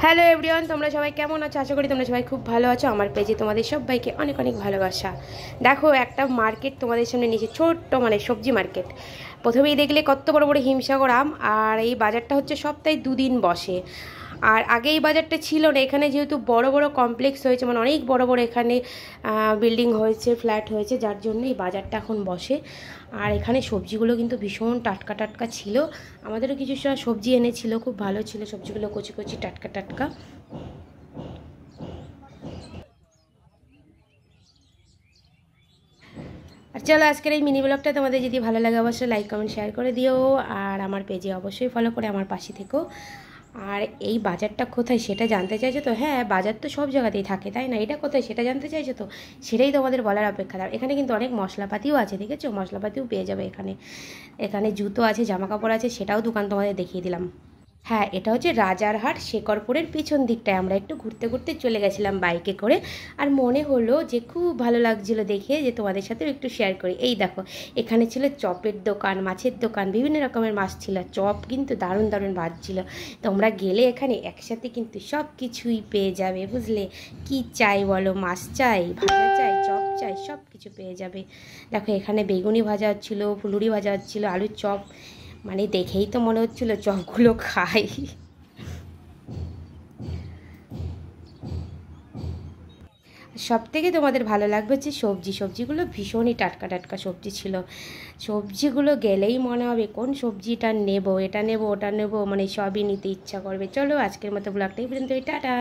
Hello everyone, তোমরা সবাই কেমন আছো? আশা করি তোমরা সবাই খুব ভালো আছো। আমার পেজে তোমাদের সবাইকে অনেক অনেক ভালোবাসা। দেখো, একটা মার্কেট তোমাদের সামনে নিয়েছি, ছোট্ট মানে সবজি মার্কেট। প্রথমেই দেখলে কত বড় বড় হিমসাগর আম। আর এই বাজারটা হচ্ছে সপ্তাহে দুদিন বসে। আর আগে এই বাজারটা ছিল না। এখানে যেহেতু বড় বড় কমপ্লেক্স হয়েছে, মানে অনেক বড় বড় এখানে বিল্ডিং হয়েছে, ফ্ল্যাট হয়েছে, যার জন্য এই বাজারটা এখন বসে। আর এখানে সবজিগুলো কিন্তু ভীষণ টাটকা টাটকা ছিল। আমাদেরও কিছু সবজি এনেছিল, খুব ভালো ছিল সবজিগুলো, কচি কচি টাটকা টাটকা। আর চলো, আজকের এই মিনি ব্লগটা তোমাদের যদি ভালো লাগে অবশ্যই লাইক কমেন্ট শেয়ার করে দিও। আর আমার পেজে অবশ্যই ফলো করে আমার পাশে থেকো। আর এই বাজারটা কোথায় সেটা জানতে চাইছো তো? হ্যাঁ, বাজার তো সব জায়গাতেই থাকে, তাই না? এটা কোথায় সেটা জানতে চাইছো তো? সেটাই তোমাদের বলার অপেক্ষা। এখানে কিন্তু অনেক মশলাপাতিও আছে, দেখেছো? মশলাপাতিও পেয়ে যাবে এখানে। এখানে জুতো আছে, জামা কাপড় আছে, সেটাও দোকান তোমাদের দেখিয়ে দিলাম। হ্যাঁ, এটা হচ্ছে রাজারহাট শেকরপুরের পিছন দিকটায় আমরা একটু ঘুরতে ঘুরতে চলে গেছিলাম বাইকে করে। আর মনে হলো যে খুব ভালো লাগছিলো দেখে, যে তোমাদের সাথেও একটু শেয়ার করি। এই দেখো, এখানে ছিল চপের দোকান, মাছের দোকান, বিভিন্ন রকমের মাছ ছিল। চপ কিন্তু দারুণ দারুণ ভাজছিল। তোমরা গেলে এখানে একসাথে কিন্তু সব কিছুই পেয়ে যাবে, বুঝলে? কি চাই বলো? মাছ চাই, ভাজা চাই, চপ চাই, সব কিছু পেয়ে যাবে। দেখো, এখানে বেগুনি ভাজা হচ্ছিলো, ফুলুরি ভাজা হচ্ছিলো, আলুর চপ। মানে দেখেই তো মনে হচ্ছিল চপগুলো খাই। সব থেকে তোমাদের ভালো লাগবে যে সবজিগুলো ভীষণই টাটকা টাটকা সবজি ছিল। সবজিগুলো গেলেই মনে হবে কোন সবজিটা নেব, এটা নেব, ওটা নেব, মানে সবই নিতে ইচ্ছা করবে। চলো, আজকের মতো ব্লগটা এই পর্যন্ত, টাটা।